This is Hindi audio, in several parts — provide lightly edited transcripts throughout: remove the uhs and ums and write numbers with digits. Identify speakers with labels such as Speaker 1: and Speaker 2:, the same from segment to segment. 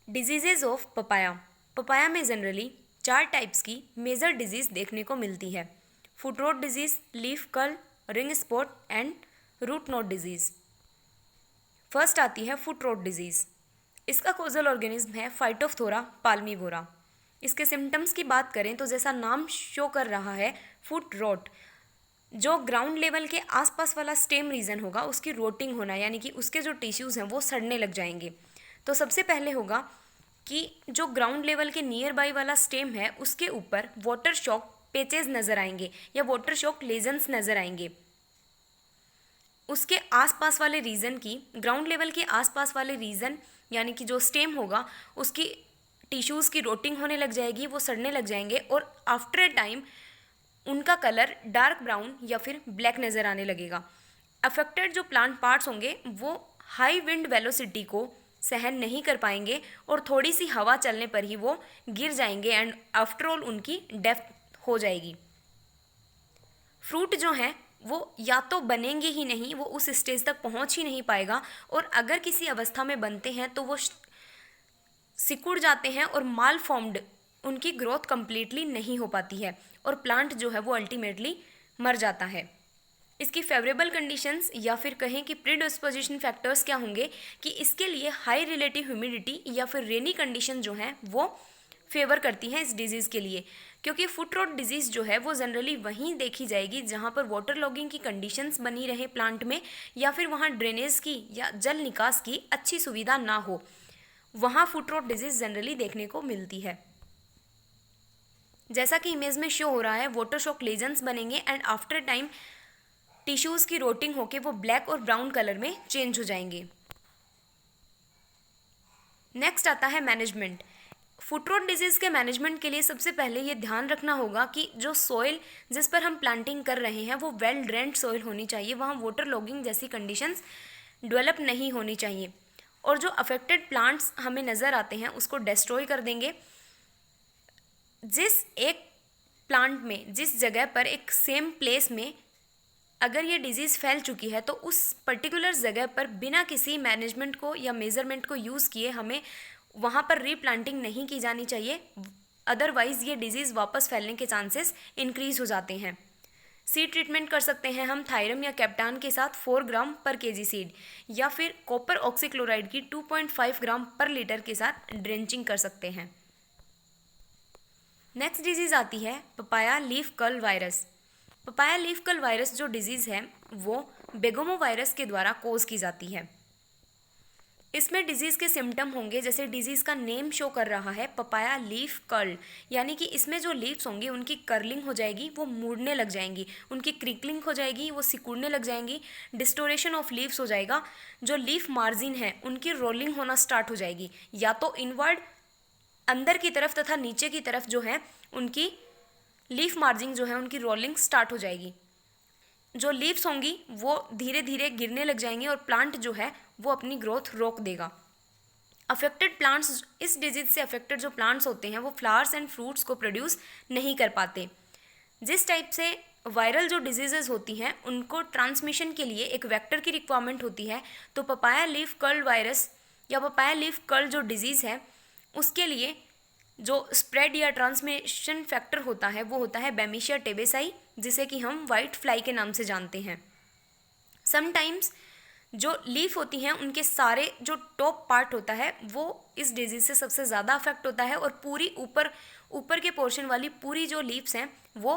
Speaker 1: Diseases of papaya. पपाया में जनरली 4 टाइप्स की मेजर डिजीज देखने को मिलती है। Foot rot disease, leaf curl, ring spot and root knot disease. First आती है फुट रोट डिजीज। इसका कोजल ऑर्गेनिज्म है फाइटोफथोरा पाल्मीवोरा। इसके सिम्टम्स की बात करें तो जैसा नाम शो कर रहा है, फुट रोट, जो ग्राउंड लेवल के आसपास वाला स्टेम रीजन होगा उसकी रोटिंग होना, यानी कि उसके जो टिश्यूज़ हैं वो सड़ने लग जाएंगे। तो सबसे पहले होगा कि जो ग्राउंड लेवल के नियर बाई वाला स्टेम है उसके ऊपर वाटर शॉक पेचेस नज़र आएंगे या वाटर शॉक लेजन्स नज़र आएंगे। उसके आसपास वाले रीजन की, ग्राउंड लेवल के आसपास वाले रीजन यानी कि जो स्टेम होगा उसकी टिश्यूज़ की रोटिंग होने लग जाएगी, वो सड़ने लग जाएंगे और आफ्टर ए टाइम उनका कलर डार्क ब्राउन या फिर ब्लैक नज़र आने लगेगा। अफेक्टेड जो प्लांट पार्ट्स होंगे वो हाई विंड वेलोसिटी को सहन नहीं कर पाएंगे और थोड़ी सी हवा चलने पर ही वो गिर जाएंगे एंड आफ्टर ऑल उनकी डेथ हो जाएगी। फ्रूट जो हैं वो या तो बनेंगे ही नहीं, वो उस स्टेज तक पहुंच ही नहीं पाएगा, और अगर किसी अवस्था में बनते हैं तो वो सिकुड़ जाते हैं और माल फॉर्म्ड उनकी ग्रोथ कंप्लीटली नहीं हो पाती है और प्लांट जो है वो अल्टीमेटली मर जाता है। इसकी फेवरेबल कंडीशंस या फिर कहें कि प्रीडिस्पोजिशन फैक्टर्स क्या होंगे कि इसके लिए हाई रिलेटिव ह्यूमिडिटी या फिर रेनी कंडीशन जो हैं वो फेवर करती हैं इस डिजीज़ के लिए, क्योंकि फुट रोट डिजीज़ जो है वो जनरली वहीं देखी जाएगी जहाँ पर वाटर लॉगिंग की कंडीशंस बनी रहे प्लांट में या फिर वहाँ ड्रेनेज की या जल निकास की अच्छी सुविधा ना हो, वहाँ फुट रोट डिजीज़ जनरली देखने को मिलती है। जैसा कि इमेज में शो हो रहा है, वाटर शॉक लेजन्स बनेंगे एंड आफ्टर टाइम टिश्यूज़ की रोटिंग होके वो ब्लैक और ब्राउन कलर में चेंज हो जाएंगे। नेक्स्ट आता है मैनेजमेंट। फुट रोट डिजीज़ के मैनेजमेंट के लिए सबसे पहले ये ध्यान रखना होगा कि जो सॉइल जिस पर हम प्लांटिंग कर रहे हैं वो वेल ड्रेन्ड सॉइल होनी चाहिए, वहाँ वाटर लॉगिंग जैसी कंडीशंस डेवलप नहीं होनी चाहिए, और जो अफेक्टेड प्लांट्स हमें नज़र आते हैं उसको डिस्ट्रॉय कर देंगे। जिस एक प्लांट में, जिस जगह पर, एक सेम प्लेस में अगर ये डिजीज़ फैल चुकी है तो उस पर्टिकुलर जगह पर बिना किसी मैनेजमेंट को या मेज़रमेंट को यूज़ किए हमें वहाँ पर रीप्लांटिंग नहीं की जानी चाहिए, अदरवाइज़ ये डिजीज़ वापस फैलने के चांसेस इंक्रीज़ हो जाते हैं। सीड ट्रीटमेंट कर सकते हैं हम थायरम या कैप्टान के साथ 4 ग्राम पर केजी सीड, या फिर कॉपर ऑक्सीक्लोराइड की 2.5 ग्राम पर लीटर के साथ ड्रेंचिंग कर सकते हैं। नेक्स्ट डिजीज़ आती है papaya leaf curl virus. Papaya leaf curl virus जो डिजीज़ है वो बेगोमो वायरस के द्वारा कोज की जाती है। इसमें डिजीज़ के सिम्टम होंगे जैसे डिजीज़ का नेम शो कर रहा है, पपाया लीफ कर्ल, यानी कि इसमें जो लीव्स होंगी उनकी कर्लिंग हो जाएगी, वो मुड़ने लग जाएंगी, उनकी क्रिकलिंग हो जाएगी, वो सिकुड़ने लग जाएंगी, डिस्टोरेशन ऑफ लीव्स हो जाएगा, जो लीफ मार्जिन है उनकी रोलिंग होना स्टार्ट हो जाएगी, या तो इनवर्ड अंदर की तरफ तथा नीचे की तरफ जो है उनकी लीफ मार्जिन जो है उनकी रोलिंग स्टार्ट हो जाएगी। जो लीव्स होंगी वो धीरे धीरे गिरने लग जाएंगी और प्लांट जो है वो अपनी ग्रोथ रोक देगा। अफेक्टेड प्लांट्स, इस डिजीज से अफेक्टेड जो प्लांट्स होते हैं वो फ्लावर्स एंड फ्रूट्स को प्रोड्यूस नहीं कर पाते। जिस टाइप से वायरल जो डिजीजेज होती हैं उनको ट्रांसमिशन के लिए एक वेक्टर की रिक्वायरमेंट होती है, तो पपाया लीफ कर्ल वायरस या पपाया लीफ कर्ल जो डिजीज़ है उसके लिए जो स्प्रेड या ट्रांसमिशन फैक्टर होता है वो होता है बैमिशिया टेबेसाई, जिसे कि हम वाइट फ्लाई के नाम से जानते हैं। समटाइम्स जो लीफ होती हैं उनके सारे जो टॉप पार्ट होता है वो इस डिजीज से सबसे ज़्यादा अफेक्ट होता है, और पूरी ऊपर के पोर्शन वाली पूरी जो लीव्स हैं वो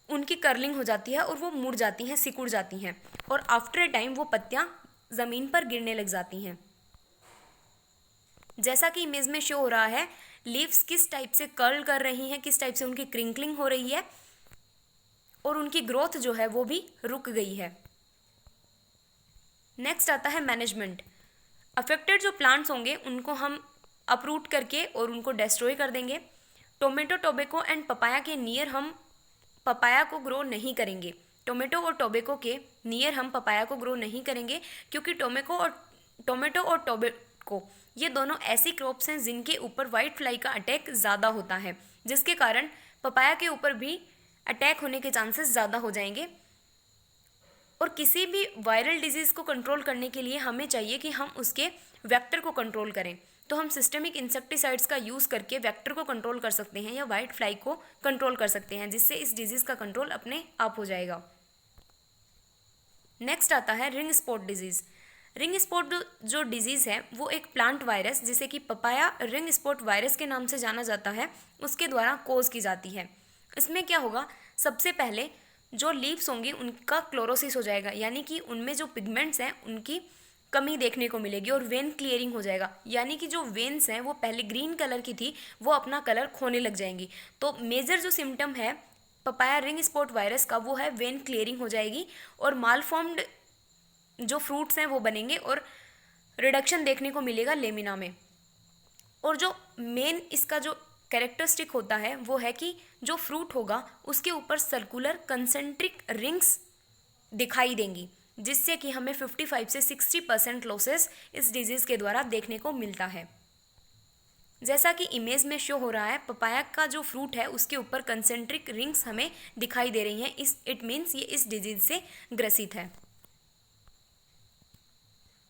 Speaker 1: उनकी कर्लिंग हो जाती है और वो मुड़ जाती हैं, सिकुड़ जाती हैं, और आफ्टर ए टाइम वो पत्तियाँ ज़मीन पर गिरने लग जाती हैं। जैसा कि इमेज में शो हो रहा है, लीव्स किस टाइप से कर्ल कर रही हैं, किस टाइप से उनकी क्रिंकलिंग हो रही है और उनकी ग्रोथ जो है वो भी रुक गई है। नेक्स्ट आता है मैनेजमेंट। अफेक्टेड जो प्लांट्स होंगे उनको हम अपरूट करके और उनको डिस्ट्रॉय कर देंगे। टोमेटो, टोबैको एंड पपाया के नियर हम पपाया को ग्रो नहीं करेंगे। टोमेटो और टोबैको के नियर हम पपाया को ग्रो नहीं करेंगे, क्योंकि टोमेटो और टोबैको ये दोनों ऐसी क्रॉप्स हैं जिनके ऊपर वाइट फ्लाई का अटैक ज़्यादा होता है, जिसके कारण पपाया के ऊपर भी अटैक होने के चांसेस ज़्यादा हो जाएंगे। और किसी भी वायरल डिजीज़ को कंट्रोल करने के लिए हमें चाहिए कि हम उसके वेक्टर को कंट्रोल करें, तो हम सिस्टेमिक इंसेक्टिसाइड्स का यूज़ करके वेक्टर को कंट्रोल कर सकते हैं या वाइट फ्लाई को कंट्रोल कर सकते हैं, जिससे इस डिजीज़ का कंट्रोल अपने आप हो जाएगा। नेक्स्ट आता है ring spot disease. Ring spot जो डिजीज़ है वो एक प्लांट वायरस, जिसे कि पपाया रिंग स्पॉट वायरस के नाम से जाना जाता है, उसके द्वारा कोज की जाती है। इसमें क्या होगा, सबसे पहले जो लीव्स होंगी उनका क्लोरोसिस हो जाएगा, यानी कि उनमें जो पिगमेंट्स हैं उनकी कमी देखने को मिलेगी और वेन क्लियरिंग हो जाएगा, यानी कि जो वेन्स हैं वो पहले ग्रीन कलर की थी वो अपना कलर खोने लग जाएंगी। तो मेजर जो सिम्टम है पपाया रिंग स्पॉट वायरस का वो है वेन क्लियरिंग हो जाएगी और मालफॉर्म्ड जो फ्रूट्स हैं वो बनेंगे और रिडक्शन देखने को मिलेगा लेमिना में। और जो मेन इसका जो कैरेक्टरिस्टिक होता है वो है कि जो फ्रूट होगा उसके ऊपर सर्कुलर कंसेंट्रिक रिंग्स दिखाई देंगी, जिससे कि हमें 55 से 60% लॉसेस इस डिजीज़ के द्वारा देखने को मिलता है। जैसा कि इमेज में शो हो रहा है, पपाया का जो फ्रूट है उसके ऊपर कंसेंट्रिक रिंग्स हमें दिखाई दे रही हैं, इट मीन्स ये इस डिजीज़ से ग्रसित है।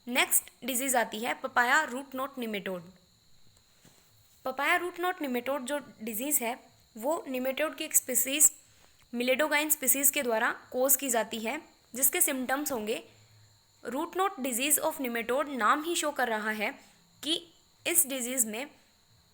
Speaker 1: नेक्स्ट डिजीज़ आती है papaya root knot nematode. Papaya root knot nematode जो डिजीज़ है वो निमेटोड की एक स्पीसीज मिलेडोगाइन स्पीसीज के द्वारा कोज की जाती है, जिसके सिम्टम्स होंगे root knot disease of nematode. नाम ही शो कर रहा है कि इस डिजीज़ में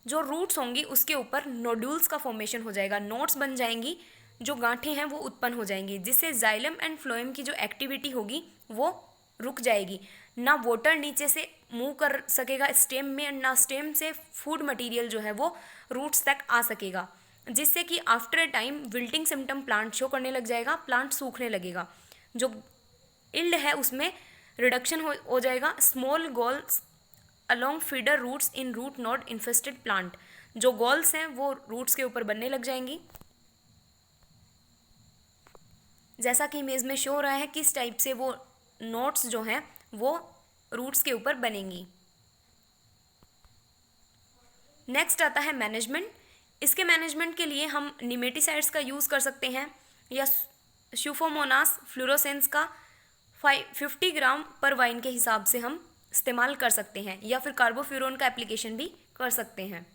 Speaker 1: जो रूट्स होंगी उसके ऊपर नोड्यूल्स का फॉर्मेशन हो जाएगा, नोट्स बन जाएंगी, जो गांठें हैं वो उत्पन्न हो जाएंगी, जिससे जाइलम एंड फ्लोएम की जो एक्टिविटी होगी वो रुक जाएगी। ना वाटर नीचे से मूव कर सकेगा स्टेम में, ना स्टेम से फूड मटेरियल जो है वो रूट्स तक आ सकेगा, जिससे कि after a time wilting symptom plant show करने लग जाएगा, प्लांट सूखने लगेगा, जो इल्ड है उसमें रिडक्शन हो जाएगा। Small galls along feeder roots in root node infested plant, जो गॉल्स हैं वो रूट्स के ऊपर बनने लग जाएंगी, जैसा कि इमेज में शो हो रहा है किस टाइप से वो नोट्स जो हैं वो रूट्स के ऊपर बनेंगी। नेक्स्ट आता है मैनेजमेंट। इसके मैनेजमेंट के लिए हम निमेटिसाइड्स का यूज़ कर सकते हैं या स्यूफोमोनास फ्लोरोसेंस का 50 ग्राम पर वाइन के हिसाब से हम इस्तेमाल कर सकते हैं, या फिर कार्बोफ्यूरॉन का एप्लीकेशन भी कर सकते हैं।